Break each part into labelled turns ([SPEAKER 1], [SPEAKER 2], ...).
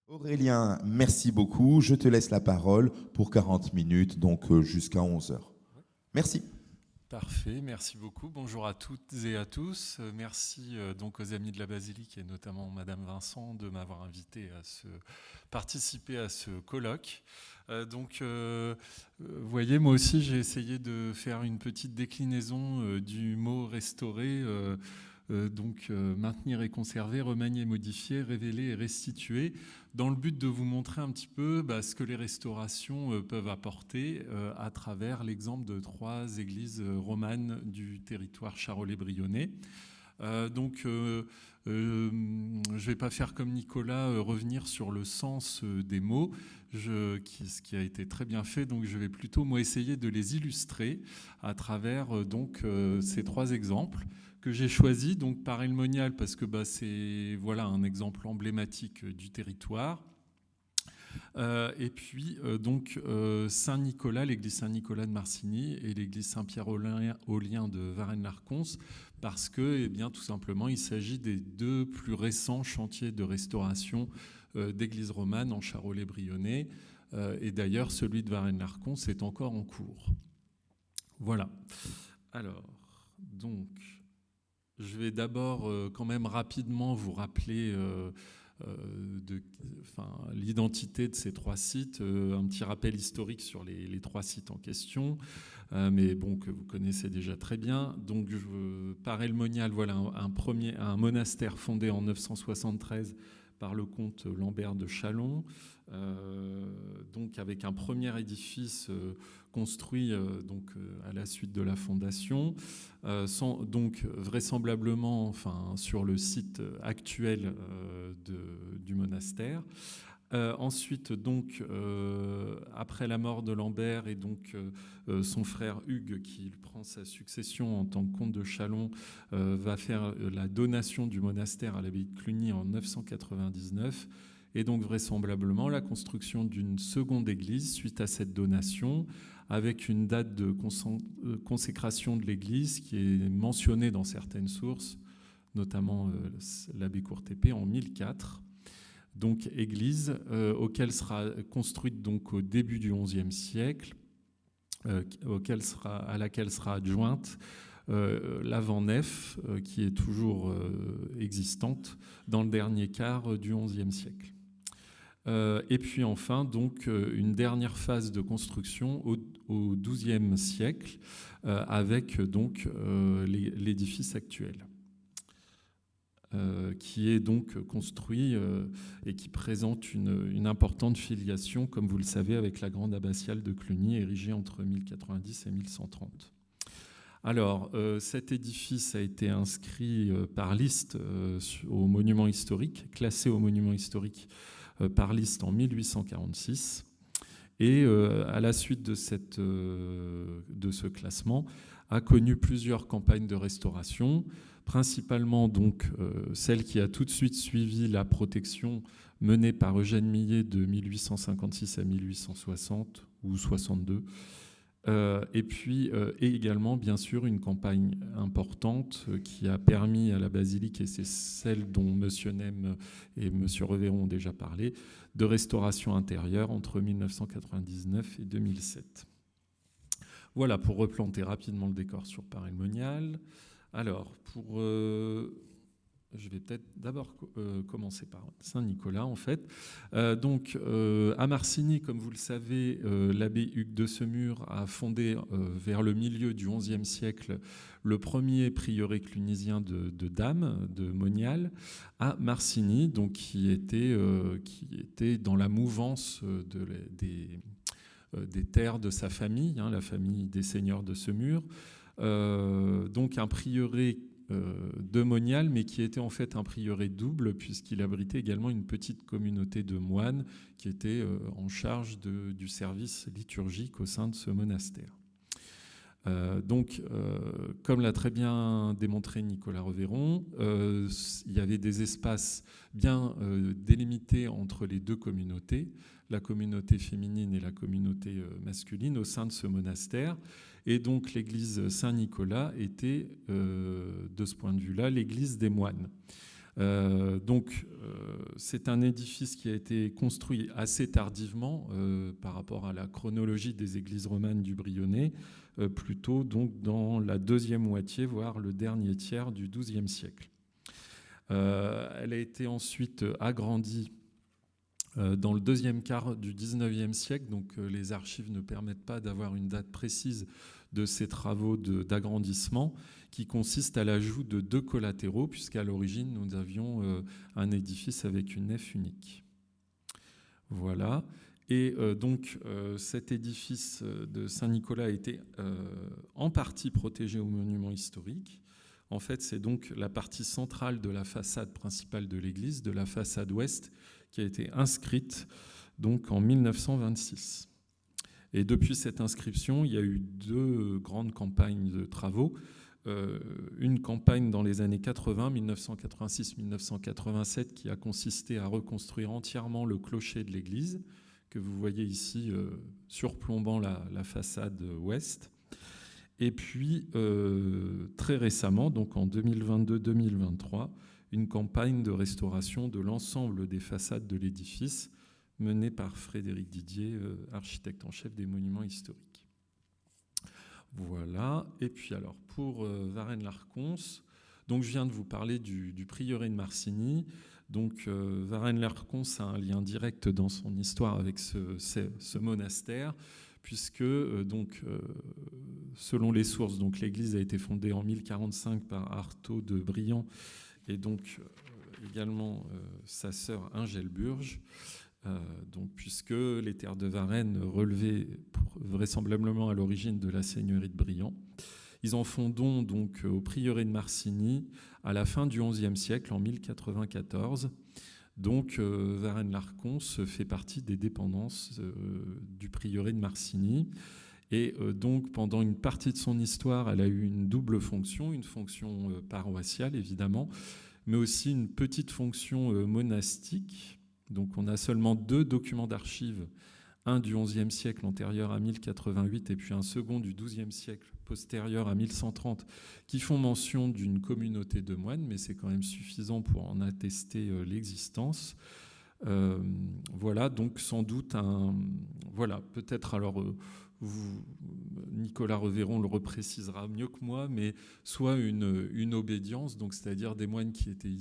[SPEAKER 1] Aurélien, merci beaucoup. Je te laisse la parole pour 40 minutes, donc jusqu'à 11 heures. Merci.
[SPEAKER 2] Parfait, merci beaucoup. Bonjour à toutes et à tous. Merci donc aux amis de la Basilique et notamment Madame Vincent de m'avoir invité à participer à ce colloque. Vous voyez, moi aussi j'ai essayé de faire une petite déclinaison du mot restaurer. Maintenir et conserver, remanier, modifier, révéler et restituer, dans le but de vous montrer un petit peu ce que les restaurations peuvent apporter à travers l'exemple de 3 églises romanes du territoire charolais-brionnais. Je ne vais pas faire comme Nicolas, revenir sur le sens des mots, ce qui a été très bien fait. Donc je vais plutôt moi essayer de les illustrer à travers ces 3 exemples que j'ai choisis. Donc Paray-le-Monial parce que c'est un exemple emblématique du territoire. Saint-Nicolas, l'église Saint-Nicolas de Marcigny et l'église Saint-Pierre-aux-Liens de Varennes-Larconce, parce que, tout simplement, il s'agit des 2 plus récents chantiers de restauration d'églises romanes en Charolais-Brionnais. Et d'ailleurs, celui de Varennes-Larconce est encore en cours. Voilà. Alors, donc, je vais d'abord quand même rapidement vous rappeler l'identité de ces 3 sites, un petit rappel historique sur les 3 sites en question, que vous connaissez déjà très bien. Donc, Paray-le-Monial, un monastère fondé en 973 par le comte Lambert de Châlons, avec un premier édifice construit à la suite de la fondation, vraisemblablement sur le site actuel du monastère. Ensuite, après la mort de Lambert et son frère Hugues, qui prend sa succession en tant que comte de Châlons, va faire la donation du monastère à l'abbaye de Cluny en 999, et donc vraisemblablement la construction d'une seconde église suite à cette donation, avec une date de consécration de l'église qui est mentionnée dans certaines sources, notamment l'abbé Courtépée en 1004. Donc église auquel sera construite au début du XIe siècle, à laquelle sera adjointe l'avant-nef qui est toujours existante dans le dernier quart du XIe siècle. Et puis enfin, une dernière phase de construction au XIIe siècle avec l'édifice actuel. Qui est donc construit et qui présente une importante filiation, comme vous le savez, avec la grande abbatiale de Cluny, érigée entre 1090 et 1130. Alors, cet édifice a été inscrit par liste au monument historique, classé au monument historique par liste en 1846. Et à la suite de ce classement, a connu plusieurs campagnes de restauration, principalement celle qui a tout de suite suivi la protection menée par Eugène Millet de 1856 à 1860 ou 62, et également bien sûr une campagne importante qui a permis à la basilique, et c'est celle dont M. Nem et M. Revéron ont déjà parlé, de restauration intérieure entre 1999 et 2007. Voilà pour replanter rapidement le décor sur Paray-le-Monial. Alors, je vais peut-être d'abord commencer par Saint-Nicolas, en fait. À Marcigny, comme vous le savez, l'abbé Hugues de Semur a fondé vers le milieu du XIe siècle le premier prieuré clunisien de Dames, de Monial, à Marcigny, qui était dans la mouvance des terres de sa famille, la famille des seigneurs de Semur. Un prieuré de Monial, mais qui était en fait un prieuré double, puisqu'il abritait également une petite communauté de moines qui étaient en charge du service liturgique au sein de ce monastère. Comme l'a très bien démontré Nicolas Revéron, il y avait des espaces bien délimités entre les 2 communautés, la communauté féminine et la communauté masculine au sein de ce monastère. Et donc l'église Saint-Nicolas était, de ce point de vue-là, l'église des moines. C'est un édifice qui a été construit assez tardivement par rapport à la chronologie des églises romanes du Brionnais, plutôt donc dans la deuxième moitié, voire le dernier tiers du XIIe siècle. Elle a été ensuite agrandie dans le deuxième quart du XIXe siècle, donc les archives ne permettent pas d'avoir une date précise de ces travaux d'agrandissement, qui consistent à l'ajout de 2 collatéraux, puisqu'à l'origine, nous avions un édifice avec une nef unique. Voilà. Et cet édifice de Saint-Nicolas a été en partie protégé au monument historique. En fait, c'est donc la partie centrale de la façade principale de l'église, de la façade ouest, qui a été inscrite donc en 1926. Et depuis cette inscription, il y a eu 2 grandes campagnes de travaux. Une campagne dans les années 80, 1986-1987, qui a consisté à reconstruire entièrement le clocher de l'église, que vous voyez ici surplombant la façade ouest. Et puis, très récemment, donc en 2022-2023, une campagne de restauration de l'ensemble des façades de l'édifice menée par Frédéric Didier, architecte en chef des monuments historiques. Voilà. Et puis alors, pour Varennes-Larconce, donc je viens de vous parler du prieuré de Marcigny. Donc Varennes-Larconce a un lien direct dans son histoire avec ce monastère, puisque selon les sources, donc l'église a été fondée en 1045 par Artaud de Briand et donc également sa sœur Ingelburge, puisque les terres de Varennes relevaient vraisemblablement à l'origine de la seigneurie de Briand. Ils en font don donc au prieuré de Marcigny à la fin du XIe siècle, en 1094. Donc Varennes-Larconce fait partie des dépendances du prieuré de Marcigny. Et donc pendant une partie de son histoire, elle a eu une double fonction, une fonction paroissiale évidemment, mais aussi une petite fonction monastique. Donc on a seulement 2 documents d'archives, un du XIe siècle antérieur à 1088 et puis un second du XIIe siècle postérieur à 1130 qui font mention d'une communauté de moines, mais c'est quand même suffisant pour en attester l'existence. Voilà, donc sans doute peut-être alors Nicolas Revéron le reprécisera mieux que moi, mais soit une obédience, donc c'est-à-dire des moines qui étaient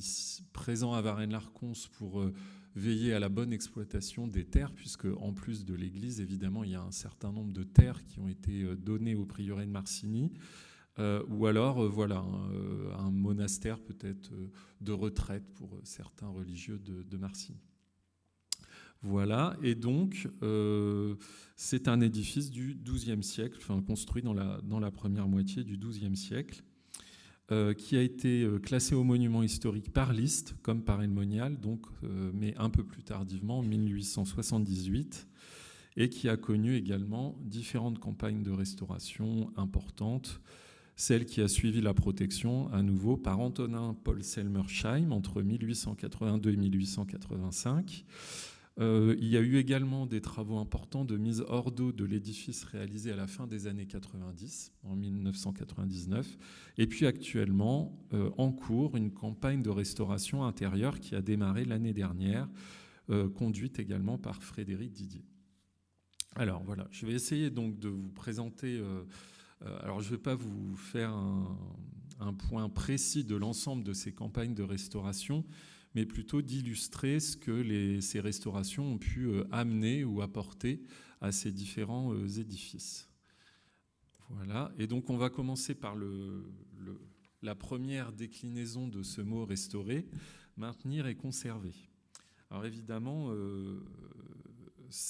[SPEAKER 2] présents à Varennes-Larconce pour veiller à la bonne exploitation des terres, puisque en plus de l'église, évidemment, il y a un certain nombre de terres qui ont été données au prieuré de Marcigny, ou alors un monastère peut-être de retraite pour certains religieux de Marcigny. Voilà, et donc c'est un édifice du XIIe siècle, construit dans la première moitié du XIIe siècle, qui a été classé au monument historique par liste, comme par El Monial, mais un peu plus tardivement, en 1878, et qui a connu également différentes campagnes de restauration importantes, celle qui a suivi la protection, à nouveau, par Antonin Paul Selmersheim entre 1882 et 1885. Il y a eu également des travaux importants de mise hors d'eau de l'édifice réalisés à la fin des années 90, en 1999. Et puis actuellement, en cours, une campagne de restauration intérieure qui a démarré l'année dernière, conduite également par Frédéric Didier. Alors voilà, je vais essayer donc de vous présenter... alors je ne vais pas vous faire un point précis de l'ensemble de ces campagnes de restauration, mais plutôt d'illustrer ce que ces restaurations ont pu amener ou apporter à ces différents édifices. Voilà, et donc on va commencer par la première déclinaison de ce mot « restaurer », maintenir et conserver. Alors évidemment,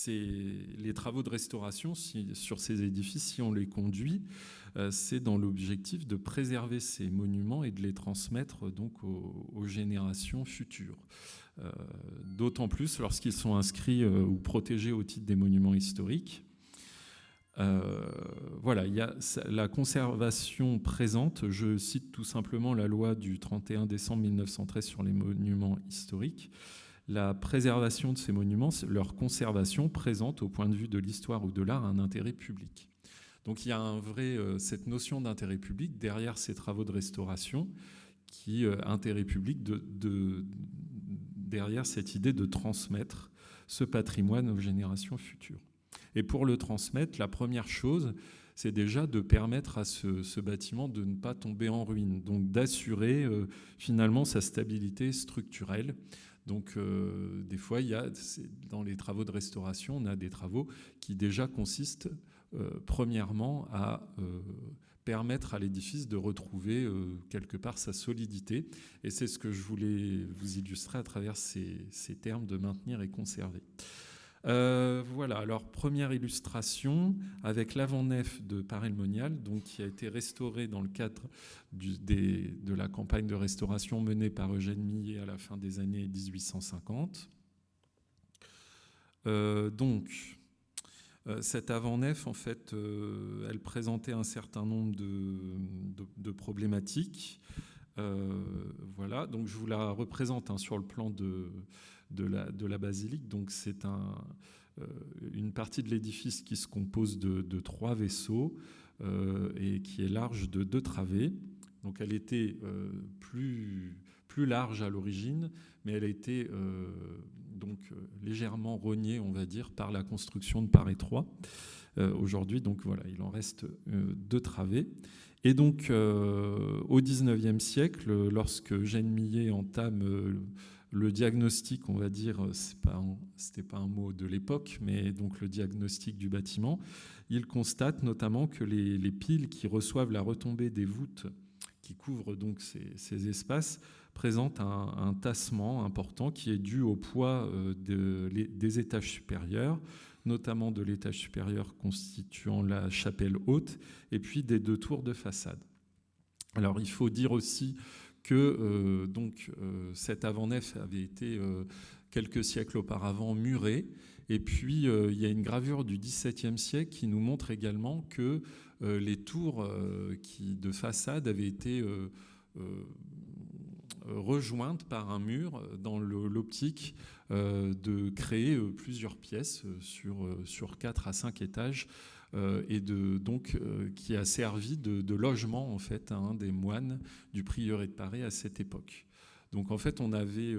[SPEAKER 2] les travaux de restauration sur ces édifices, si on les conduit, c'est dans l'objectif de préserver ces monuments et de les transmettre donc aux générations futures. D'autant plus lorsqu'ils sont inscrits ou protégés au titre des monuments historiques. Voilà, il y a la conservation présente. Je cite tout simplement la loi du 31 décembre 1913 sur les monuments historiques. La préservation de ces monuments, leur conservation présente au point de vue de l'histoire ou de l'art un intérêt public. Donc il y a cette notion d'intérêt public derrière ces travaux de restauration intérêt public derrière cette idée de transmettre ce patrimoine aux générations futures. Et pour le transmettre, la première chose, c'est déjà de permettre à ce bâtiment de ne pas tomber en ruine, donc d'assurer finalement sa stabilité structurelle. Donc des fois, dans les travaux de restauration, on a des travaux qui déjà consistent premièrement à permettre à l'édifice de retrouver quelque part sa solidité. Et c'est ce que je voulais vous illustrer à travers ces termes de maintenir et conserver. Voilà, alors première illustration avec l'avant-nef de Paray-le-Monial, donc qui a été restauré dans le cadre de la campagne de restauration menée par Eugène Millet à la fin des années 1850. Cette avant-nef, en fait, elle présentait un certain nombre de problématiques. Voilà, donc je vous la représente sur le plan de la basilique. Donc c'est une partie de l'édifice qui se compose de 3 vaisseaux et qui est large de 2 travées. Donc elle était plus large à l'origine, mais elle a été légèrement rognée, on va dire, par la construction de Paray 3. Aujourd'hui, donc voilà, il en reste 2 travées. Et donc, au XIXe siècle, lorsque Eugène Millet entame le diagnostic, on va dire, c'était pas un mot de l'époque, mais donc le diagnostic du bâtiment, il constate notamment que les piles qui reçoivent la retombée des voûtes qui couvrent donc ces espaces présentent un tassement important qui est dû au poids des étages supérieurs, notamment de l'étage supérieur constituant la chapelle haute, et puis des 2 tours de façade. Alors il faut dire aussi que cette avant-nef avait été quelques siècles auparavant murée, et puis il y a une gravure du XVIIe siècle qui nous montre également que les tours de façade avaient été rejointes par un mur dans l'optique de créer plusieurs pièces sur 4 à 5 étages et qui a servi de logement en fait à un des moines du prieuré de Paray à cette époque. Donc en fait on avait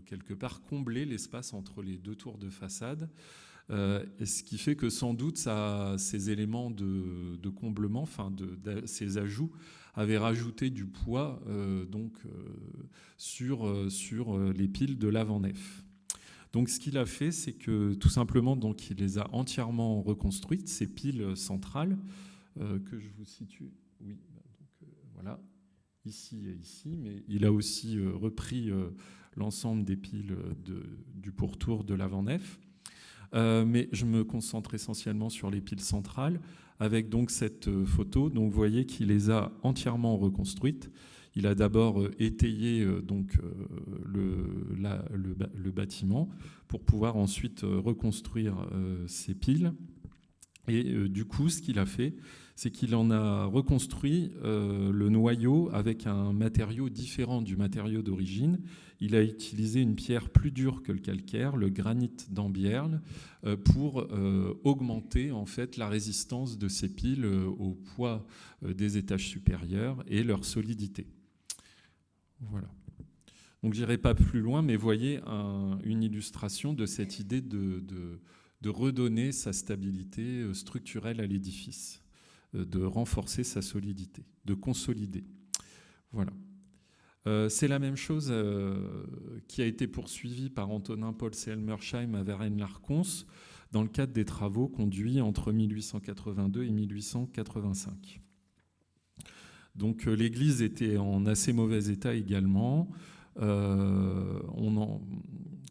[SPEAKER 2] quelque part comblé l'espace entre les 2 tours de façade, et ce qui fait que sans doute ces éléments de comblement, ces ajouts avaient rajouté du poids sur les piles de l'avant-nef. Donc ce qu'il a fait, c'est que tout simplement donc, il les a entièrement reconstruites, ces piles centrales, que je vous situe, oui, voilà, ici et ici, mais il a aussi repris l'ensemble des piles du pourtour de l'avant-nef. Mais je me concentre essentiellement sur les piles centrales, avec donc cette photo. Donc vous voyez qu'il les a entièrement reconstruites. Il a d'abord étayé le bâtiment pour pouvoir ensuite reconstruire ces piles. Et du coup, ce qu'il a fait, c'est qu'il en a reconstruit le noyau avec un matériau différent du matériau d'origine. Il a utilisé une pierre plus dure que le calcaire, le granit d'Ambierle, pour augmenter en fait la résistance de ces piles au poids des étages supérieurs et leur solidité. Voilà. Donc je n'irai pas plus loin, mais voyez une illustration de cette idée de redonner sa stabilité structurelle à l'édifice, de renforcer sa solidité, de consolider. Voilà. C'est la même chose qui a été poursuivie par Antonin Paul Selmersheim à Varennes-Larcons dans le cadre des travaux conduits entre 1882 et 1885. Donc l'église était en assez mauvais état également.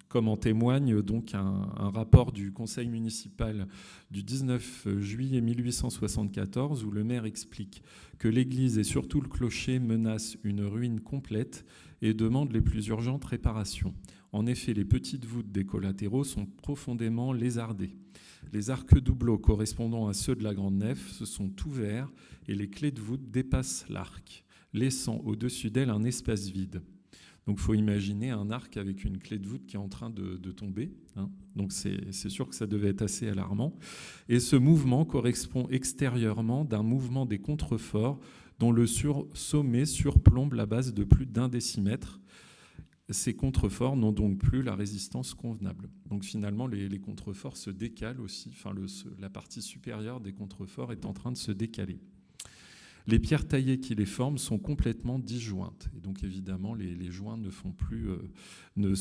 [SPEAKER 2] Comme en témoigne donc un rapport du conseil municipal du 19 juillet 1874 où le maire explique que l'église et surtout le clocher menacent une ruine complète et demandent les plus urgentes réparations. En effet, les petites voûtes des collatéraux sont profondément lézardées. Les arcs doubleaux correspondant à ceux de la grande nef se sont ouverts et les clés de voûte dépassent l'arc, laissant au-dessus d'elle un espace vide. Donc il faut imaginer un arc avec une clé de voûte qui est en train de tomber. Donc c'est sûr que ça devait être assez alarmant. Et ce mouvement correspond extérieurement d'un mouvement des contreforts dont le sommet surplombe la base de plus d'1 décimètre. Ces contreforts n'ont donc plus la résistance convenable. Donc finalement, les contreforts se décalent aussi, enfin la partie supérieure des contreforts est en train de se décaler. Les pierres taillées qui les forment sont complètement disjointes. Et donc évidemment, les joints ne font plus, ne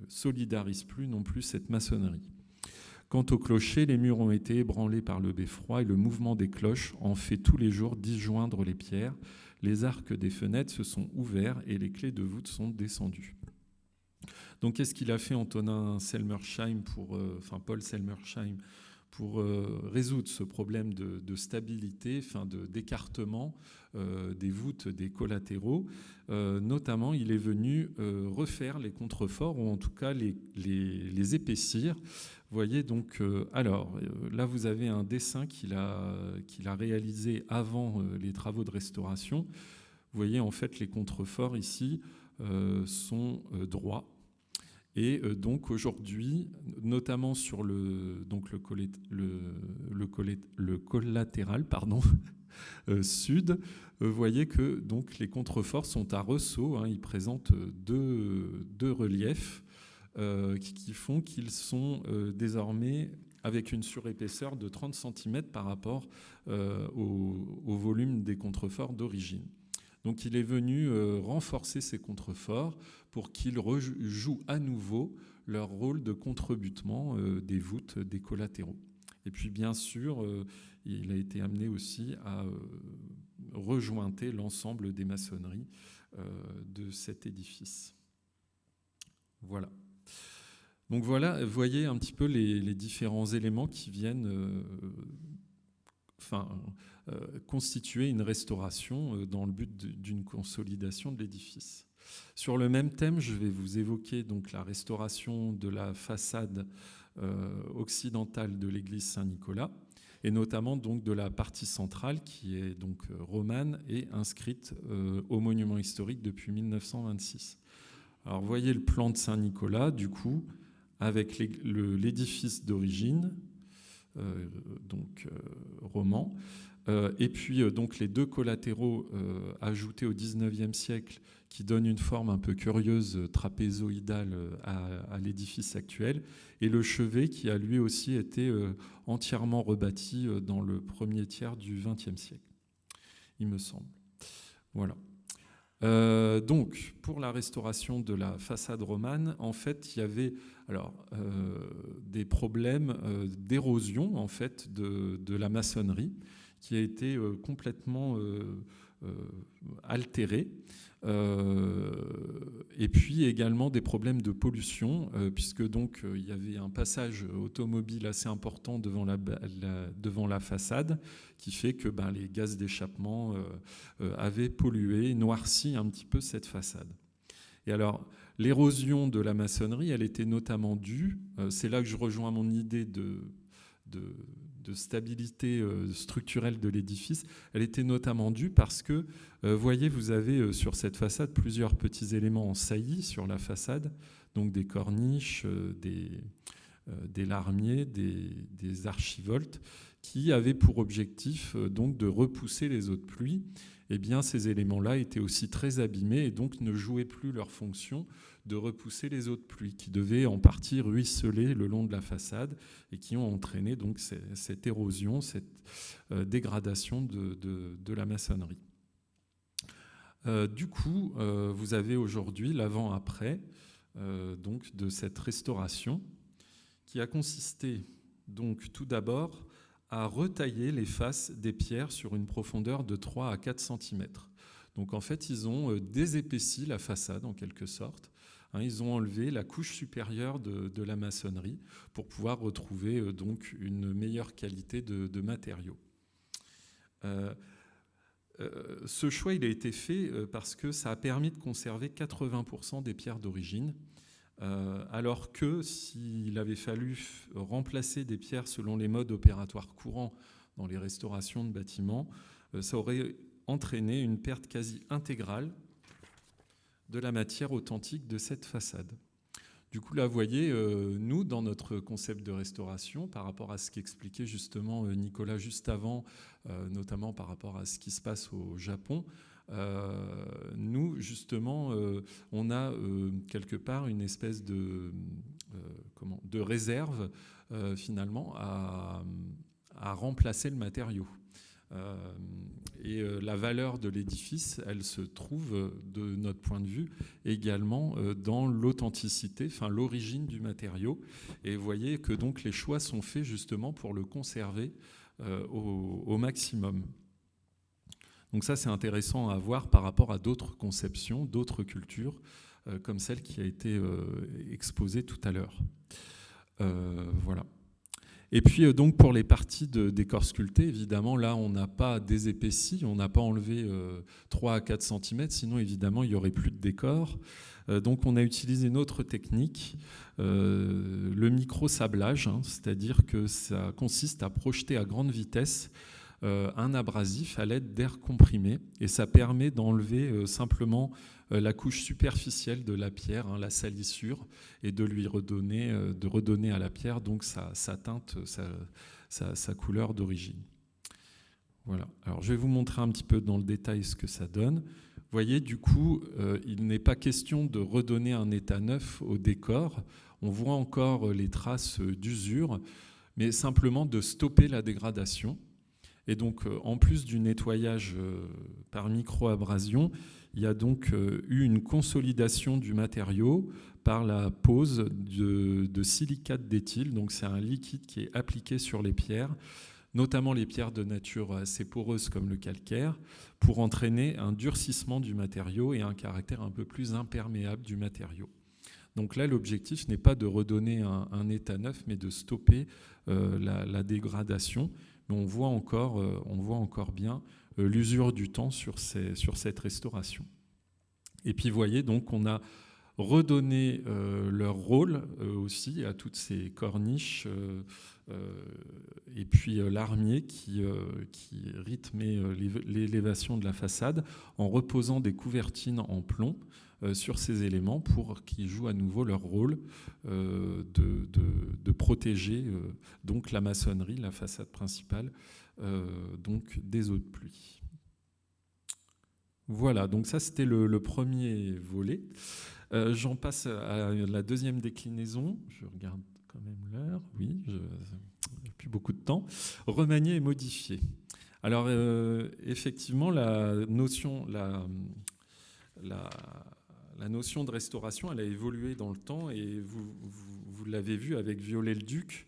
[SPEAKER 2] solidarisent plus non plus cette maçonnerie. Quant au clocher, les murs ont été ébranlés par le beffroi et le mouvement des cloches en fait tous les jours disjoindre les pierres. Les arcs des fenêtres se sont ouverts et les clés de voûte sont descendues. Donc qu'est-ce qu'il a fait Antonin Selmersheim Paul Selmersheim pour résoudre ce problème de stabilité, d'écartement des voûtes des collatéraux? Notamment, il est venu refaire les contreforts, ou en tout cas les épaissir. Vous voyez donc, là vous avez un dessin qu'il a réalisé avant les travaux de restauration. Vous voyez en fait les contreforts ici sont droits. Et donc aujourd'hui, notamment sur le collatéral sud, vous voyez que donc, les contreforts sont à ressaut. Ils présentent deux reliefs qui font qu'ils sont désormais avec une surépaisseur de 30 cm par rapport au volume des contreforts d'origine. Donc il est venu renforcer ces contreforts pour qu'ils jouent à nouveau leur rôle de contrebutement des voûtes des collatéraux. Et puis bien sûr, il a été amené aussi à rejointer l'ensemble des maçonneries de cet édifice. Voilà. Donc voilà, vous voyez un petit peu les différents éléments qui viennent constituer une restauration dans le but d'une consolidation de l'édifice. Sur le même thème, je vais vous évoquer donc la restauration de la façade occidentale de l'église Saint-Nicolas, et notamment donc de la partie centrale qui est donc romane et inscrite au monument historique depuis 1926. Alors vous voyez le plan de Saint-Nicolas, du coup, avec l'édifice d'origine, roman, et puis donc les deux collatéraux ajoutés au XIXe siècle qui donnent une forme un peu curieuse, trapézoïdale à l'édifice actuel, et le chevet qui a lui aussi été entièrement rebâti dans le premier tiers du XXe siècle, il me semble. Voilà. Donc, pour la restauration de la façade romane, en fait, il y avait des problèmes d'érosion en fait de la maçonnerie qui a été complètement altérée. Et puis également des problèmes de pollution, puisque donc il y avait un passage automobile assez important devant la façade, qui fait que les gaz d'échappement avaient pollué, noirci un petit peu cette façade. Et alors, l'érosion de la maçonnerie, elle était notamment due, c'est là que je rejoins mon idée de stabilité structurelle de l'édifice, elle était notamment due parce que, voyez, vous avez sur cette façade plusieurs petits éléments en saillie sur la façade, donc des corniches, des larmiers, des archivoltes, qui avaient pour objectif donc de repousser les eaux de pluie. Eh bien, ces éléments-là étaient aussi très abîmés et donc ne jouaient plus leur fonction de repousser les eaux de pluie qui devaient en partie ruisseler le long de la façade et qui ont entraîné donc cette érosion, cette dégradation de la maçonnerie. Du coup, vous avez aujourd'hui l'avant-après donc de cette restauration qui a consisté donc tout d'abord à retailler les faces des pierres sur une profondeur de 3 à 4 cm. Donc en fait, ils ont désépaissi la façade en quelque sorte. Ils ont enlevé la couche supérieure de la maçonnerie pour pouvoir retrouver donc une meilleure qualité de matériaux. Ce choix il a été fait parce que ça a permis de conserver 80% des pierres d'origine, alors que s'il avait fallu remplacer des pierres selon les modes opératoires courants dans les restaurations de bâtiments, ça aurait entraîné une perte quasi intégrale de la matière authentique de cette façade. Du coup, là, vous voyez, nous, dans notre concept de restauration, par rapport à ce qu'expliquait justement Nicolas juste avant, notamment par rapport à ce qui se passe au Japon, nous, justement, on a quelque part une espèce de réserve, finalement, à remplacer le matériau. Et la valeur de l'édifice, elle se trouve, de notre point de vue, également dans l'authenticité, enfin l'origine du matériau. Et vous voyez que donc les choix sont faits justement pour le conserver au maximum. Donc ça, c'est intéressant à voir par rapport à d'autres conceptions, d'autres cultures, comme celle qui a été exposée tout à l'heure. Voilà. Et puis donc pour les parties de décor sculpté, évidemment, là, on n'a pas désépaissi, on n'a pas enlevé 3 à 4 cm, sinon évidemment, il n'y aurait plus de décor. Donc on a utilisé une autre technique, le micro-sablage, hein, c'est-à-dire que ça consiste à projeter à grande vitesse un abrasif à l'aide d'air comprimé, et ça permet d'enlever simplement la couche superficielle de la pierre, hein, la salissure, et de lui redonner, à la pierre donc sa teinte, sa couleur d'origine. Voilà. Alors je vais vous montrer un petit peu dans le détail ce que ça donne. Vous voyez, du coup, il n'est pas question de redonner un état neuf au décor. On voit encore les traces d'usure, mais simplement de stopper la dégradation. Et donc, en plus du nettoyage par micro-abrasion, il y a donc eu une consolidation du matériau par la pose de silicate d'éthyle. Donc, c'est un liquide qui est appliqué sur les pierres, notamment les pierres de nature assez poreuse comme le calcaire, pour entraîner un durcissement du matériau et un caractère un peu plus imperméable du matériau. Donc là, l'objectif n'est pas de redonner un état neuf, mais de stopper la dégradation. Mais on voit encore bien l'usure du temps sur cette restauration. Et puis, vous voyez, donc, on a redonné leur rôle aussi à toutes ces corniches et puis l'armier qui rythmait l'élévation de la façade en reposant des couvertines en plomb sur ces éléments pour qu'ils jouent à nouveau leur rôle de protéger donc la maçonnerie, la façade principale, donc des eaux de pluie. Voilà, donc ça c'était le premier volet. J'en passe à la deuxième déclinaison. Je regarde quand même l'heure. Oui, je n'ai plus beaucoup de temps. Remanier et modifier. Alors effectivement, la notion de restauration, elle a évolué dans le temps, et vous l'avez vu avec Viollet-le-Duc.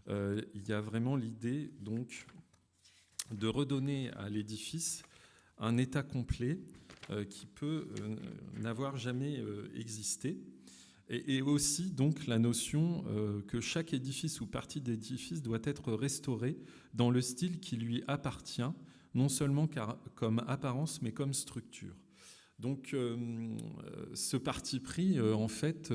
[SPEAKER 2] Il y a vraiment l'idée donc de redonner à l'édifice un état complet qui peut n'avoir jamais existé, et aussi donc la notion que chaque édifice ou partie d'édifice doit être restauré dans le style qui lui appartient, non seulement comme apparence mais comme structure. Donc ce parti pris en fait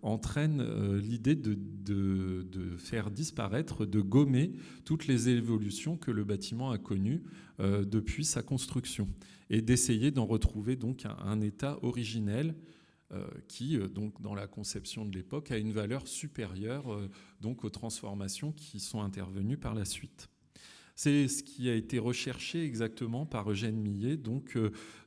[SPEAKER 2] entraîne l'idée de faire disparaître, de gommer toutes les évolutions que le bâtiment a connues depuis sa construction, et d'essayer d'en retrouver donc un état originel qui, donc, dans la conception de l'époque, a une valeur supérieure donc aux transformations qui sont intervenues par la suite. C'est ce qui a été recherché exactement par Eugène Millet donc,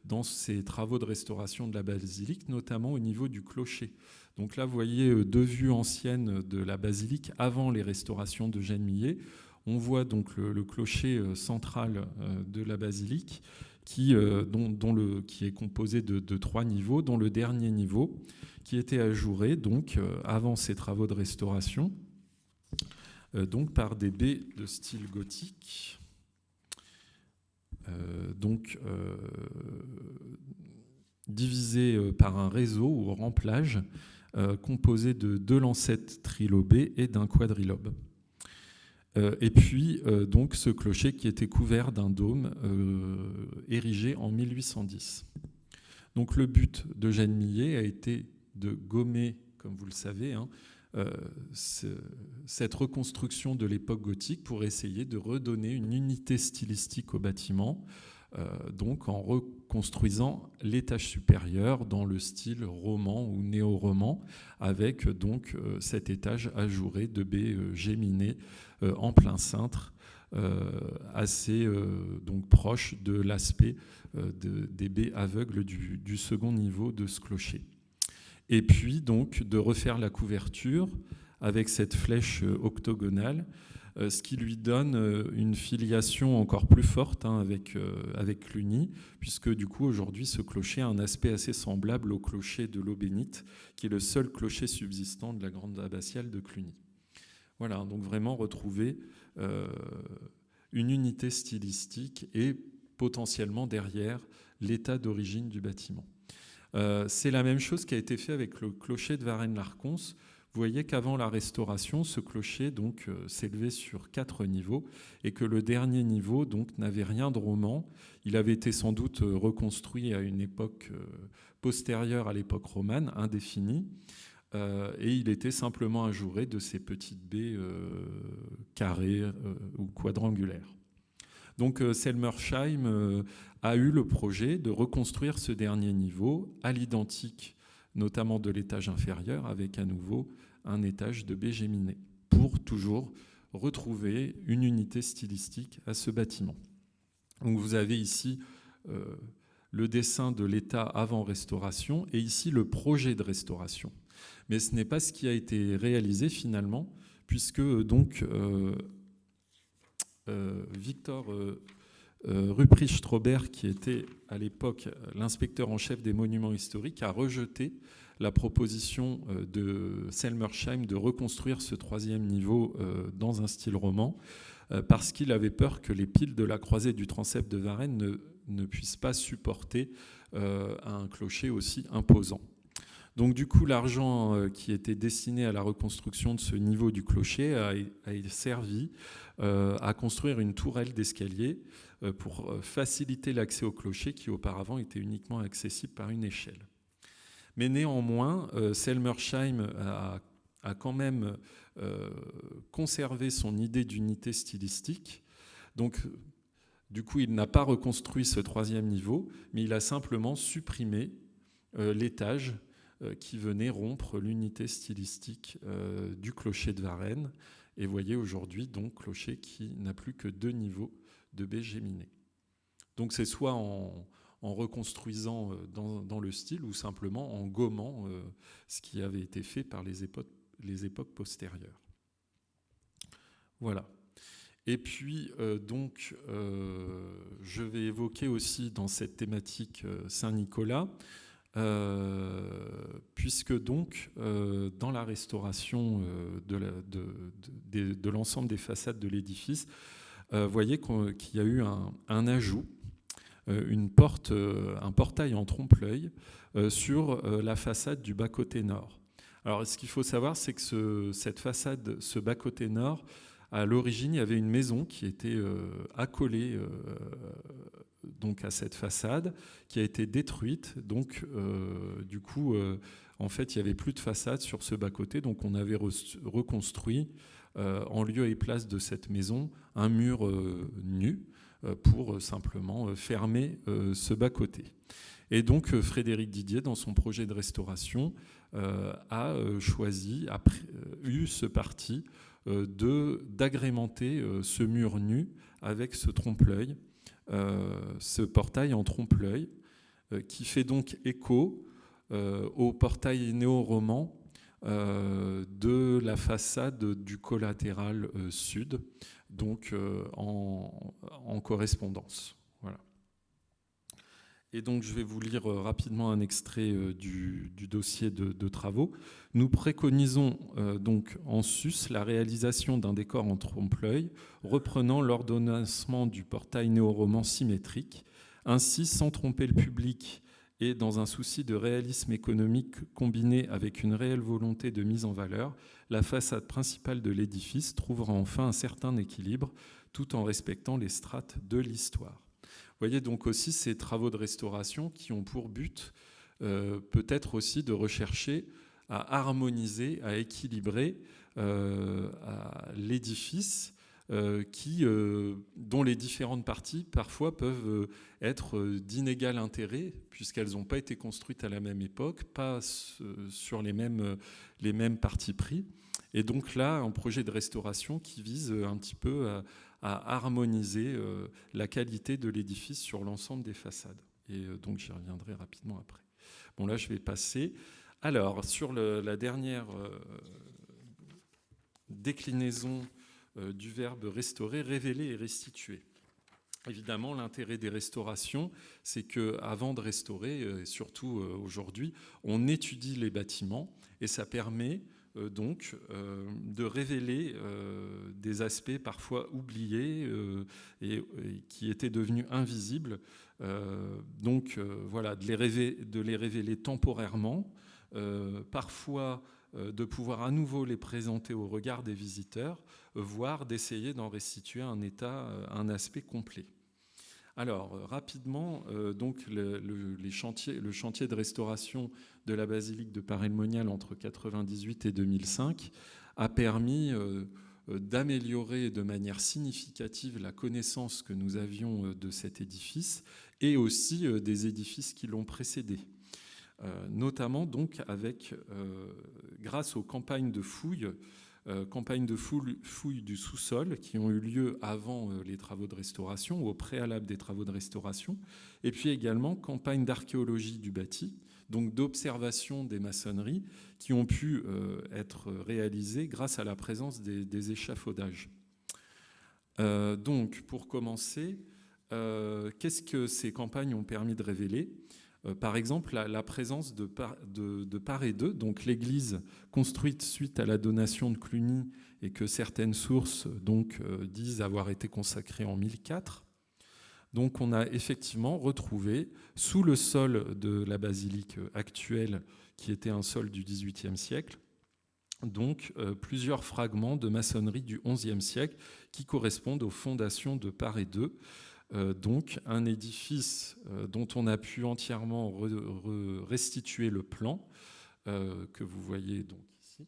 [SPEAKER 2] dans ses travaux de restauration de la basilique, notamment au niveau du clocher. Donc là, vous voyez deux vues anciennes de la basilique avant les restaurations d'Eugène Millet. On voit donc le clocher central de la basilique qui est composé de 3 niveaux, dont le dernier niveau qui était ajouré donc, avant ces travaux de restauration, donc par des baies de style gothique, divisées par un réseau ou remplage composé de 2 lancettes trilobées et d'un quadrilobe. Et puis donc ce clocher qui était couvert d'un dôme érigé en 1810. Donc le but d'Eugène Millet a été de gommer, comme vous le savez, cette reconstruction de l'époque gothique pour essayer de redonner une unité stylistique au bâtiment, donc en reconstruisant l'étage supérieur dans le style roman ou néo-roman, avec donc cet étage ajouré de baies géminées en plein cintre, assez donc proche de l'aspect des baies aveugles du second niveau de ce clocher. Et puis donc de refaire la couverture avec cette flèche octogonale, ce qui lui donne une filiation encore plus forte avec Cluny, puisque du coup aujourd'hui ce clocher a un aspect assez semblable au clocher de l'Eau Bénite, qui est le seul clocher subsistant de la grande abbatiale de Cluny. Voilà, donc vraiment retrouver une unité stylistique et potentiellement derrière l'état d'origine du bâtiment. C'est la même chose qui a été fait avec le clocher de Varennes-Larconce. Vous voyez qu'avant la restauration, ce clocher donc s'élevait sur 4 niveaux et que le dernier niveau donc n'avait rien de roman. Il avait été sans doute reconstruit à une époque postérieure à l'époque romane, indéfinie, et il était simplement ajouré de ces petites baies carrées ou quadrangulaires. Donc Selmersheim a eu le projet de reconstruire ce dernier niveau à l'identique, notamment de l'étage inférieur, avec à nouveau un étage de baies géminées, pour toujours retrouver une unité stylistique à ce bâtiment. Donc vous avez ici le dessin de l'état avant restauration et ici le projet de restauration. Mais ce n'est pas ce qui a été réalisé finalement, puisque donc Victor Rupprecht-Robert, qui était à l'époque l'inspecteur en chef des monuments historiques, a rejeté la proposition de Selmersheim de reconstruire ce 3e niveau dans un style roman, parce qu'il avait peur que les piles de la croisée du transept de Varennes ne puissent pas supporter un clocher aussi imposant. Donc du coup, l'argent qui était destiné à la reconstruction de ce niveau du clocher a servi à construire une tourelle d'escalier pour faciliter l'accès au clocher qui auparavant était uniquement accessible par une échelle. Mais néanmoins, Selmersheim a quand même conservé son idée d'unité stylistique. Donc du coup, il n'a pas reconstruit ce 3e niveau, mais il a simplement supprimé l'étage qui venait rompre l'unité stylistique du clocher de Varennes. Et vous voyez aujourd'hui donc clocher qui n'a plus que 2 niveaux de baies géminées. Donc c'est soit en reconstruisant dans le style ou simplement en gommant ce qui avait été fait par les époques postérieures. Voilà. Et puis donc je vais évoquer aussi dans cette thématique Saint-Nicolas, puisque donc dans la restauration de l'ensemble des façades de l'édifice, vous voyez qu'il y a eu un ajout, un portail en trompe-l'œil sur la façade du bas-côté nord. Alors ce qu'il faut savoir, c'est que cette façade, ce bas-côté nord, à l'origine, il y avait une maison qui était accolée donc à cette façade, qui a été détruite. Donc, du coup, en fait, il n'y avait plus de façade sur ce bas-côté. Donc, on avait reconstruit, en lieu et place de cette maison, un mur nu pour simplement fermer ce bas-côté. Et donc, Frédéric Didier, dans son projet de restauration, a eu ce parti d'agrémenter ce mur nu avec ce trompe-l'œil, ce portail en trompe-l'œil, qui fait donc écho au portail néo-roman de la façade du collatéral sud, donc en correspondance. Voilà. Et donc je vais vous lire rapidement un extrait du dossier de travaux. Nous préconisons donc en sus la réalisation d'un décor en trompe-l'œil reprenant l'ordonnancement du portail néo-roman symétrique, ainsi sans tromper le public et dans un souci de réalisme économique combiné avec une réelle volonté de mise en valeur, la façade principale de l'édifice trouvera enfin un certain équilibre tout en respectant les strates de l'histoire. Vous voyez donc aussi ces travaux de restauration qui ont pour but peut-être aussi de rechercher à harmoniser, à équilibrer l'édifice dont les différentes parties parfois peuvent être d'inégal intérêt, puisqu'elles n'ont pas été construites à la même époque, pas sur les mêmes partis pris. Et donc là, un projet de restauration qui vise un petit peu à harmoniser la qualité de l'édifice sur l'ensemble des façades. Et donc j'y reviendrai rapidement après. Bon, là, je vais passer. Alors, sur la dernière déclinaison du verbe restaurer, révéler et restituer. Évidemment, l'intérêt des restaurations, c'est qu'avant de restaurer, et surtout aujourd'hui, on étudie les bâtiments et ça permet donc de révéler des aspects parfois oubliés et qui étaient devenus invisibles. Voilà, de les révéler temporairement, parfois de pouvoir à nouveau les présenter au regard des visiteurs, voire d'essayer d'en restituer un état, un aspect complet. Alors, rapidement, donc le chantier de restauration de la basilique de Paray-le-Monial entre 1998 et 2005 a permis d'améliorer de manière significative la connaissance que nous avions de cet édifice et aussi des édifices qui l'ont précédé. Notamment donc grâce aux campagnes de fouilles du sous-sol qui ont eu lieu avant les travaux de restauration ou au préalable des travaux de restauration, et puis également campagnes d'archéologie du bâti, donc d'observation des maçonneries qui ont pu être réalisées grâce à la présence des échafaudages. Donc pour commencer, qu'est-ce que ces campagnes ont permis de révéler ? Par exemple, la présence de Paray II, donc l'église construite suite à la donation de Cluny et que certaines sources disent avoir été consacrée en 1004. Donc on a effectivement retrouvé sous le sol de la basilique actuelle, qui était un sol du XVIIIe siècle, donc plusieurs fragments de maçonnerie du XIe siècle qui correspondent aux fondations de Paray II. Donc un édifice dont on a pu entièrement restituer le plan que vous voyez donc ici.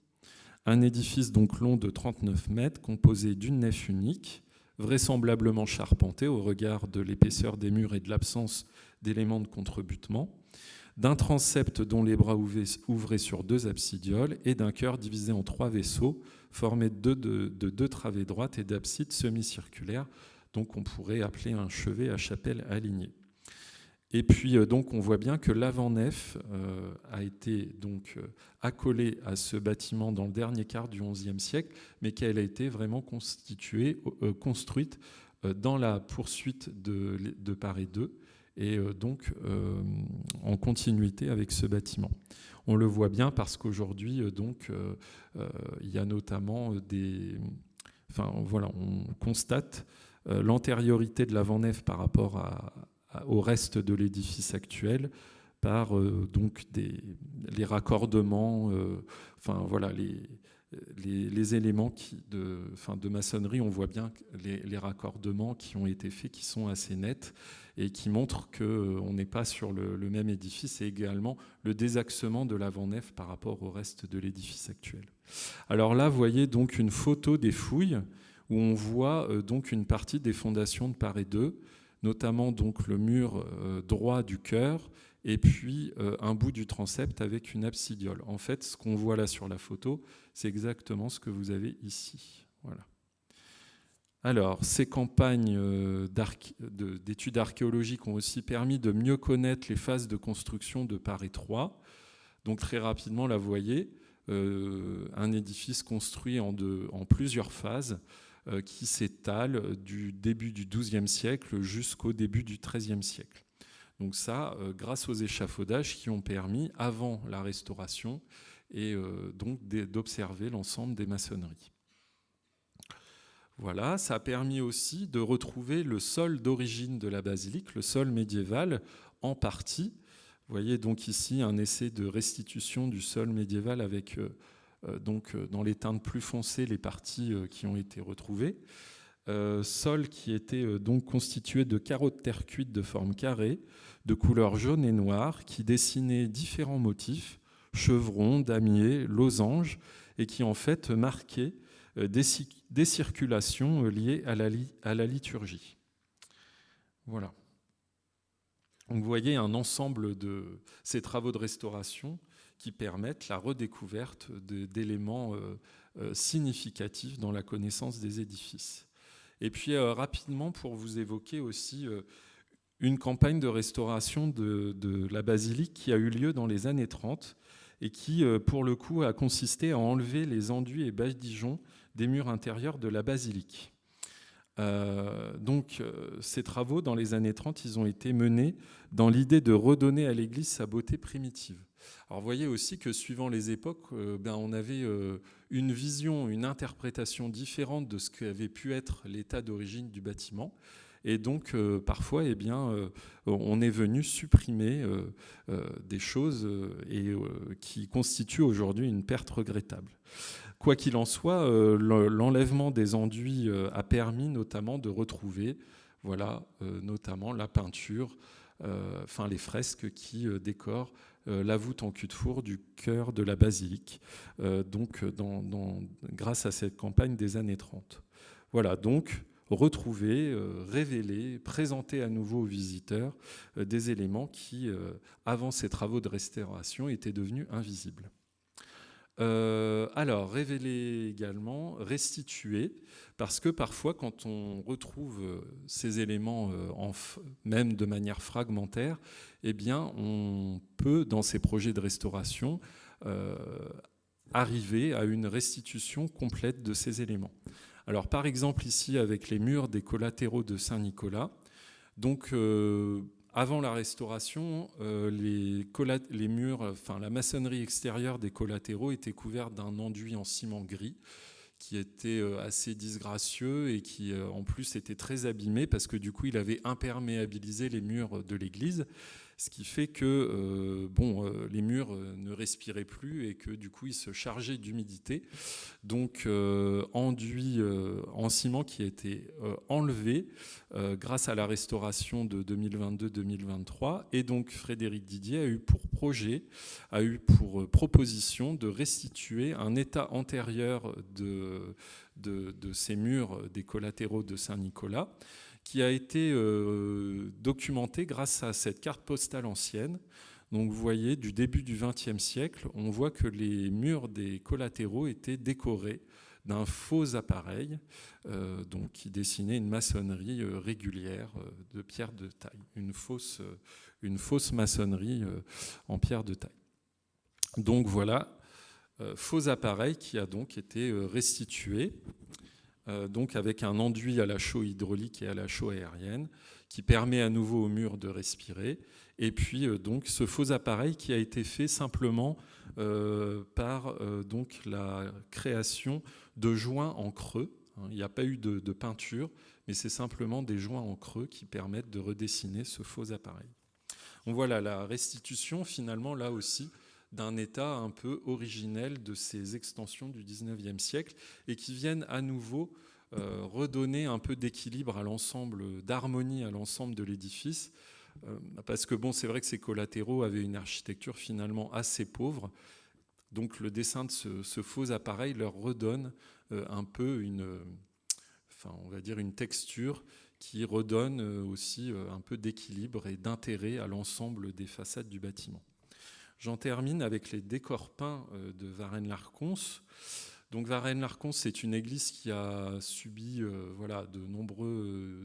[SPEAKER 2] Un édifice donc long de 39 mètres composé d'une nef unique, vraisemblablement charpenté au regard de l'épaisseur des murs et de l'absence d'éléments de contrebutement, d'un transept dont les bras ouvraient sur 2 absidioles et d'un chœur divisé en 3 vaisseaux formés de 2 travées droites et d'absides semi-circulaires. Donc on pourrait appeler un chevet à chapelle alignée. Et puis donc on voit bien que l'avant-nef a été donc accolée à ce bâtiment dans le dernier quart du XIe siècle, mais qu'elle a été vraiment construite dans la poursuite de Paray II et donc en continuité avec ce bâtiment. On le voit bien parce qu'aujourd'hui il y a notamment on constate l'antériorité de l'avant-nef par rapport au reste de l'édifice actuel par les raccordements, les éléments de maçonnerie. On voit bien les raccordements qui ont été faits, qui sont assez nets et qui montrent qu'on n'est pas sur le même édifice, et également le désaxement de l'avant-nef par rapport au reste de l'édifice actuel. Alors là, vous voyez donc une photo des fouilles où on voit donc une partie des fondations de Paray II, notamment donc le mur droit du chœur et puis un bout du transept avec une absidiole. En fait, ce qu'on voit là sur la photo, c'est exactement ce que vous avez ici. Voilà. Alors, ces campagnes d'études archéologiques ont aussi permis de mieux connaître les phases de construction de Paray III. Donc très rapidement, là, vous voyez, un édifice construit en plusieurs phases, qui s'étale du début du XIIe siècle jusqu'au début du XIIIe siècle. Donc ça, grâce aux échafaudages qui ont permis, avant la restauration, d'observer l'ensemble des maçonneries. Voilà, ça a permis aussi de retrouver le sol d'origine de la basilique, le sol médiéval, en partie. Vous voyez donc ici un essai de restitution du sol médiéval avec dans les teintes plus foncées les parties qui ont été retrouvées. Sol qui était donc constitué de carreaux de terre cuite de forme carrée, de couleur jaune et noire, qui dessinaient différents motifs, chevrons, damiers, losanges, et qui en fait marquaient des circulations liées à la liturgie. Voilà. Donc vous voyez un ensemble de ces travaux de restauration qui permettent la redécouverte d'éléments significatifs dans la connaissance des édifices. Et puis rapidement, pour vous évoquer aussi une campagne de restauration de la basilique qui a eu lieu dans les années 30 et qui, pour le coup, a consisté à enlever les enduits et badigeons des murs intérieurs de la basilique. Ces travaux, dans les années 30, ils ont été menés dans l'idée de redonner à l'Église sa beauté primitive. Alors, vous voyez aussi que suivant les époques, on avait une vision, une interprétation différente de ce qu'avait pu être l'état d'origine du bâtiment. Et donc, parfois, on est venu supprimer des choses qui constituent aujourd'hui une perte regrettable. Quoi qu'il en soit, l'enlèvement des enduits a permis notamment de retrouver, notamment la peinture, les fresques qui décorent la voûte en cul-de-four du chœur de la basilique, grâce à cette campagne des années 30. Voilà, donc retrouver, révéler, présenter à nouveau aux visiteurs des éléments qui, avant ces travaux de restauration, étaient devenus invisibles. Révéler également, restituer, parce que parfois, quand on retrouve ces éléments, même de manière fragmentaire, on peut, dans ces projets de restauration, arriver à une restitution complète de ces éléments. Alors, par exemple, ici, avec les murs des collatéraux de Saint-Nicolas, donc, avant la restauration, les murs, la maçonnerie extérieure des collatéraux était couverte d'un enduit en ciment gris qui était assez disgracieux et qui, en plus, était très abîmé parce que, du coup, il avait imperméabilisé les murs de l'église, ce qui fait que les murs ne respiraient plus et que, du coup, ils se chargeaient d'humidité. Donc, enduit en ciment qui a été enlevé grâce à la restauration de 2022-2023. Et donc, Frédéric Didier a eu pour proposition de restituer un état antérieur de ces murs des collatéraux de Saint-Nicolas, qui a été documenté grâce à cette carte postale ancienne. Donc vous voyez, du début du XXe siècle, on voit que les murs des collatéraux étaient décorés d'un faux appareil qui dessinait une maçonnerie régulière de pierre de taille, une fausse maçonnerie en pierre de taille. Donc voilà, faux appareil qui a donc été restitué, donc avec un enduit à la chaux hydraulique et à la chaux aérienne, qui permet à nouveau au mur de respirer. Et puis donc ce faux appareil qui a été fait simplement par la création de joints en creux. Il n'y a pas eu de peinture, mais c'est simplement des joints en creux qui permettent de redessiner ce faux appareil. Donc voilà la restitution finalement là aussi d'un état un peu originel de ces extensions du XIXe siècle et qui viennent à nouveau redonner un peu d'équilibre à l'ensemble, d'harmonie à l'ensemble de l'édifice. Parce que c'est vrai que ces collatéraux avaient une architecture finalement assez pauvre. Donc le dessin de ce faux appareil leur redonne un peu une texture qui redonne aussi un peu d'équilibre et d'intérêt à l'ensemble des façades du bâtiment. J'en termine avec les décors peints de Varennes-Larconce. Donc Varennes-Larconce, c'est une église qui a subi de nombreux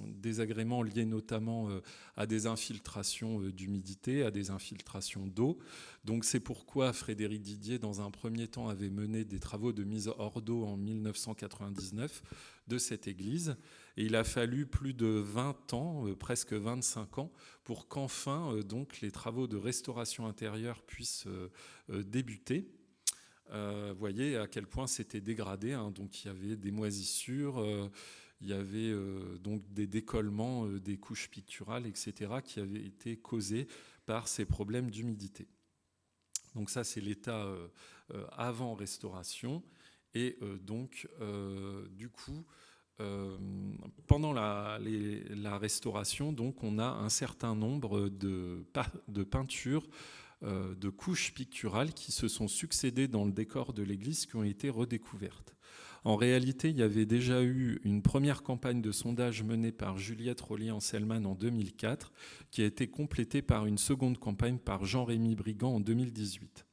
[SPEAKER 2] désagréments liés notamment à des infiltrations d'humidité, à des infiltrations d'eau. Donc c'est pourquoi Frédéric Didier, dans un premier temps, avait mené des travaux de mise hors d'eau en 1999 de cette église. Et il a fallu plus de 20 ans, presque 25 ans, pour qu'enfin les travaux de restauration intérieure puissent débuter. Vous voyez à quel point c'était dégradé. Donc il y avait des moisissures, il y avait donc des décollements des couches picturales, etc., qui avaient été causés par ces problèmes d'humidité. Donc ça, c'est l'état avant restauration. Et du coup, pendant la restauration, donc, on a un certain nombre de peintures de couches picturales qui se sont succédées dans le décor de l'église qui ont été redécouvertes. En réalité, il y avait déjà eu une première campagne de sondage menée par Juliette Rollier-Anselman en 2004, qui a été complétée par une seconde campagne par Jean-Rémy Brigand en 2018.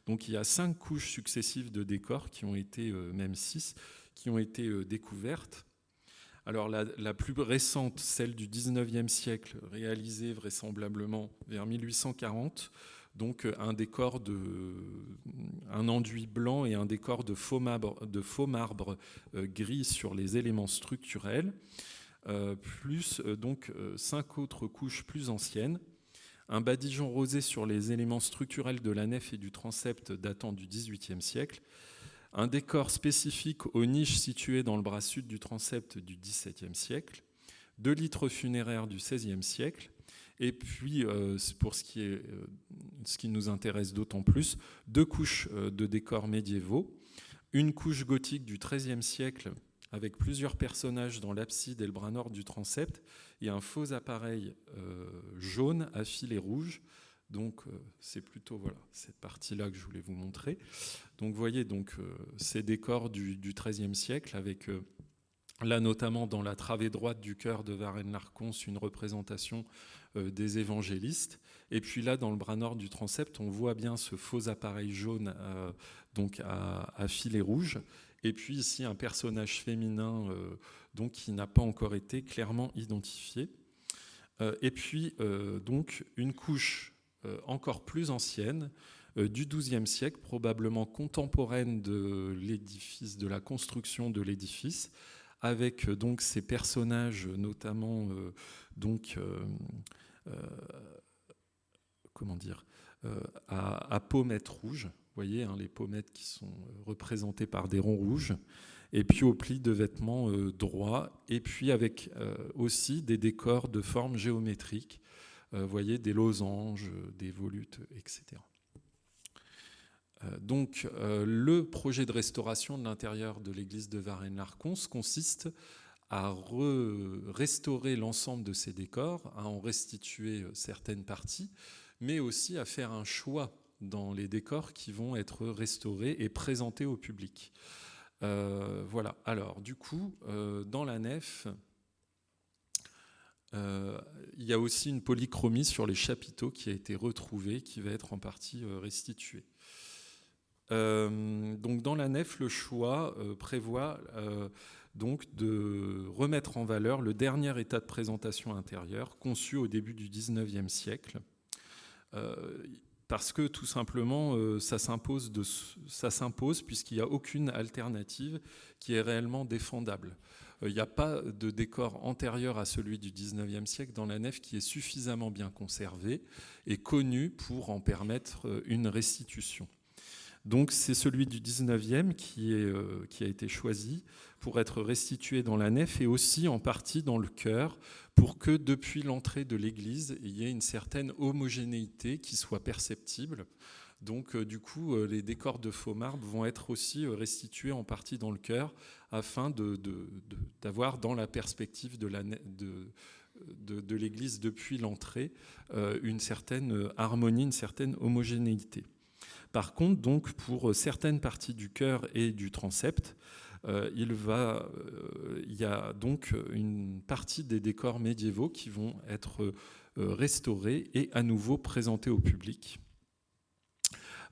[SPEAKER 2] Donc il y a 5 couches successives de décors qui ont été, même 6, qui ont été découvertes. Alors la plus récente, celle du 19e siècle, réalisée vraisemblablement vers 1840, donc un enduit blanc et un décor de faux marbre gris sur les éléments structurels, plus donc 5 autres couches plus anciennes, un badigeon rosé sur les éléments structurels de la nef et du transept datant du XVIIIe siècle, un décor spécifique aux niches situées dans le bras sud du transept du XVIIe siècle, 2 litres funéraires du XVIe siècle, et puis, pour ce qui nous intéresse d'autant plus, 2 couches de décors médiévaux, une couche gothique du XIIIe siècle avec plusieurs personnages dans l'abside et le bras nord du transept, et un faux appareil jaune à filets rouges. Donc c'est plutôt cette partie-là que je voulais vous montrer. Donc vous voyez ces décors du XIIIe siècle avec là notamment dans la travée droite du chœur de Varennes-Larcons une représentation des évangélistes. Et puis là dans le bras nord du transept on voit bien ce faux appareil jaune donc à filets rouges. Et puis ici un personnage féminin donc qui n'a pas encore été clairement identifié. Et puis donc une couche encore plus ancienne, du XIIe siècle, probablement contemporaine de l'édifice, de la construction de l'édifice, avec donc ces personnages, notamment à pommettes rouges. Vous voyez les pommettes qui sont représentées par des ronds rouges, et puis au pli de vêtements droits, et puis avec aussi des décors de forme géométrique. Vous voyez des losanges, des volutes, etc. Donc, le projet de restauration de l'intérieur de l'église de Varennes-Larcons consiste à restaurer l'ensemble de ces décors, à en restituer certaines parties, mais aussi à faire un choix dans les décors qui vont être restaurés et présentés au public. Voilà. Alors, du coup, dans la nef, il y a aussi une polychromie sur les chapiteaux qui a été retrouvée, qui va être en partie restituée. Donc dans la nef, le choix prévoit donc de remettre en valeur le dernier état de présentation intérieure conçu au début du XIXe siècle, parce que tout simplement ça s'impose puisqu'il n'y a aucune alternative qui est réellement défendable. Il n'y a pas de décor antérieur à celui du XIXe siècle dans la nef qui est suffisamment bien conservé et connu pour en permettre une restitution. Donc c'est celui du 19e qui a été choisi pour être restitué dans la nef et aussi en partie dans le chœur pour que depuis l'entrée de l'église, il y ait une certaine homogénéité qui soit perceptible. Donc du coup, les décors de faux marbre vont être aussi restitués en partie dans le chœur afin d'avoir dans la perspective de l'église depuis l'entrée une certaine harmonie, une certaine homogénéité. Par contre, donc, pour certaines parties du chœur et du transept, il y a donc une partie des décors médiévaux qui vont être restaurés et à nouveau présentés au public.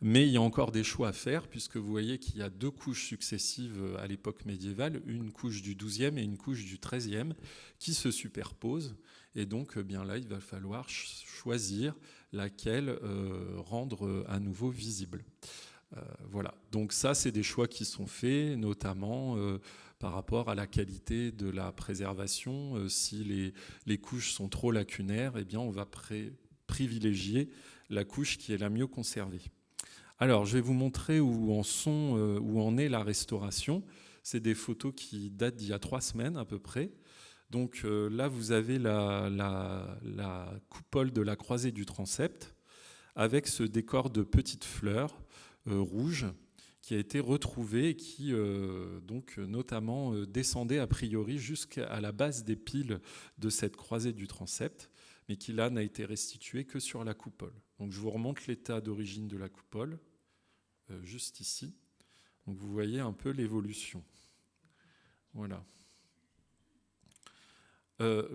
[SPEAKER 2] Mais il y a encore des choix à faire, puisque vous voyez qu'il y a 2 couches successives à l'époque médiévale, une couche du XIIe et une couche du XIIIe, qui se superposent. Et donc, bien là, il va falloir choisir laquelle rendre à nouveau visible. Voilà. Donc ça, c'est des choix qui sont faits, notamment par rapport à la qualité de la préservation. Si les couches sont trop lacunaires, eh bien, on va privilégier la couche qui est la mieux conservée. Alors, je vais vous montrer où en est la restauration. C'est des photos qui datent d'il y a 3 semaines à peu près. Donc là, vous avez la coupole de la croisée du transept avec ce décor de petites fleurs rouges qui a été retrouvé et qui donc notamment descendait a priori jusqu'à la base des piles de cette croisée du transept. mais qui là n'a été restitué que sur la coupole. Donc je vous remonte l'état d'origine de la coupole, juste ici. Donc vous voyez un peu l'évolution. Voilà.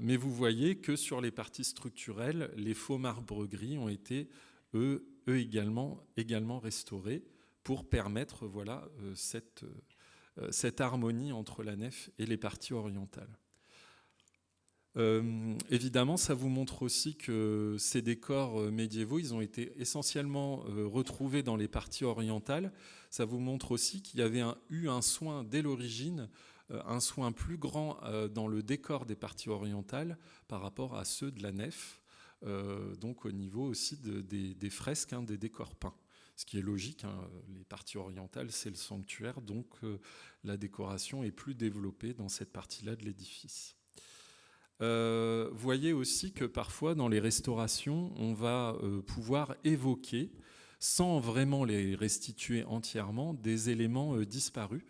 [SPEAKER 2] Mais vous voyez que sur les parties structurelles, les faux marbres gris ont été, eux également restaurés pour permettre voilà, cette harmonie entre la nef et les parties orientales. Évidemment, ça vous montre aussi que ces décors médiévaux, ils ont été essentiellement retrouvés dans les parties orientales. Ça vous montre aussi qu'il y avait eu un soin dès l'origine, un soin plus grand dans le décor des parties orientales par rapport à ceux de la nef, donc au niveau aussi des fresques, des décors peints. Ce qui est logique, les parties orientales, c'est le sanctuaire, donc la décoration est plus développée dans cette partie-là de l'édifice. Voyez aussi que parfois dans les restaurations, on va pouvoir évoquer, sans vraiment les restituer entièrement, des éléments disparus.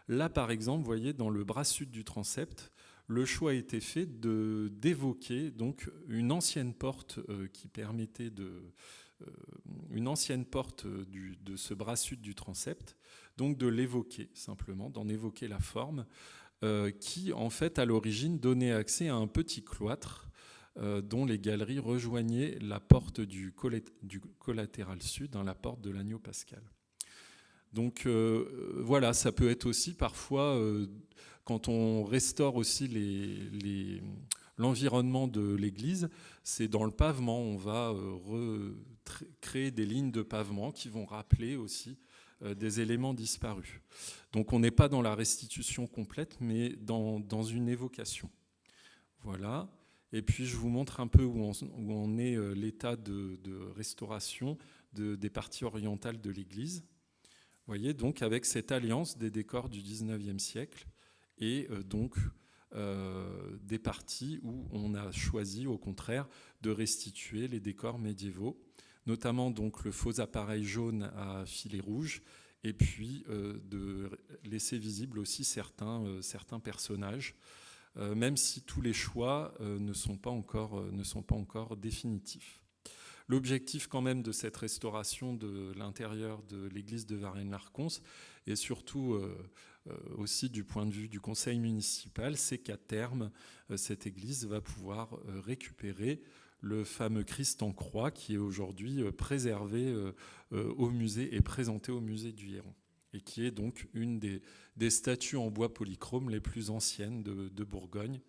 [SPEAKER 2] Là, par exemple, vous voyez, dans le bras sud du transept, le choix a été fait d'évoquer donc une ancienne porte qui permettait une ancienne porte de ce bras sud du transept, donc de l'évoquer simplement, d'en évoquer la forme, qui en fait à l'origine donnait accès à un petit cloître dont les galeries rejoignaient la porte du collatéral sud, la porte de l'agneau pascal. Donc voilà, ça peut être aussi parfois, quand on restaure aussi l'environnement de l'église, c'est dans le pavement, on va créer des lignes de pavement qui vont rappeler aussi des éléments disparus. Donc on n'est pas dans la restitution complète, mais dans une évocation. Voilà. Et puis je vous montre un peu où en est l'état de restauration des parties orientales de l'église. Vous voyez, donc avec cette alliance des décors du XIXe siècle et donc des parties où on a choisi au contraire de restituer les décors médiévaux, notamment donc le faux appareil jaune à filets rouges, et puis de laisser visibles aussi certains personnages, même si tous les choix ne sont pas encore définitifs. L'objectif quand même de cette restauration de l'intérieur de l'église de Varennes-Larconce, et surtout aussi du point de vue du conseil municipal, c'est qu'à terme, cette église va pouvoir récupérer le fameux Christ en croix qui est aujourd'hui préservé au musée et présenté au musée du Héron, et qui est donc une des statues en bois polychrome les plus anciennes de Bourgogne,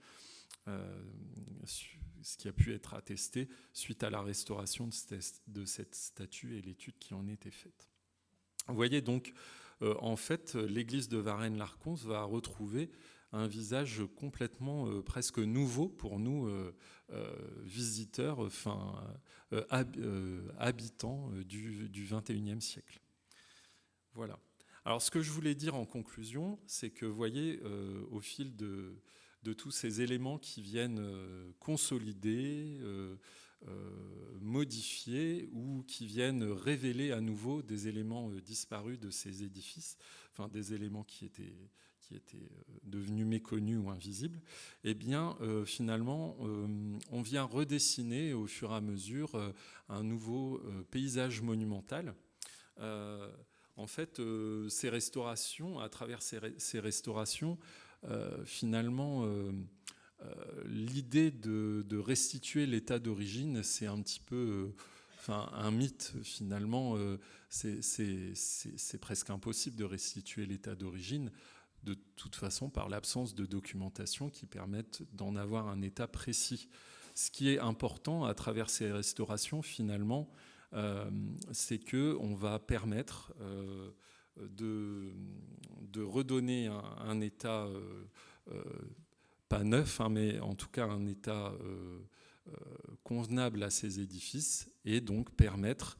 [SPEAKER 2] ce qui a pu être attesté suite à la restauration de cette statue et l'étude qui en était faite. Vous voyez donc, en fait, l'église de Varennes-Larconce va retrouver un visage complètement presque nouveau pour nous, visiteurs, habitants du XXIe siècle. Voilà. Alors ce que je voulais dire en conclusion, c'est que vous voyez, au fil de tous ces éléments qui viennent consolider, modifier ou qui viennent révéler à nouveau des éléments disparus de ces édifices, enfin des éléments qui étaient devenus méconnus ou invisibles, eh bien finalement on vient redessiner au fur et à mesure un nouveau paysage monumental. En fait, ces restaurations, à travers ces restaurations, finalement, l'idée de restituer l'état d'origine, c'est un petit peu un mythe, finalement. C'est presque impossible de restituer l'état d'origine, de toute façon, par l'absence de documentation qui permettent d'en avoir un état précis. Ce qui est important à travers ces restaurations, finalement, c'est qu'on va permettre de redonner un état, pas neuf, mais en tout cas un état convenable à ces édifices, et donc permettre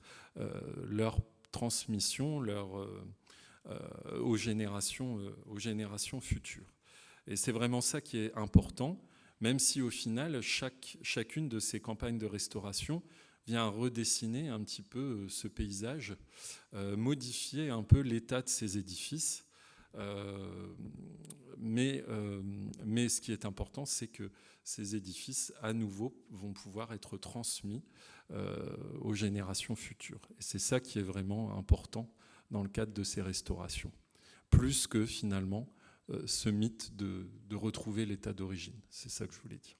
[SPEAKER 2] leur transmission aux générations futures. Et c'est vraiment ça qui est important, même si au final, chacune de ces campagnes de restauration vient redessiner un petit peu ce paysage, modifier un peu l'état de ces édifices, Mais ce qui est important, c'est que ces édifices, à nouveau, vont pouvoir être transmis aux générations futures. Et c'est ça qui est vraiment important dans le cadre de ces restaurations. Plus que, finalement, ce mythe de retrouver l'état d'origine. C'est ça que je voulais dire.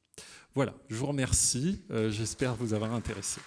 [SPEAKER 2] Voilà, je vous remercie. J'espère vous avoir intéressé.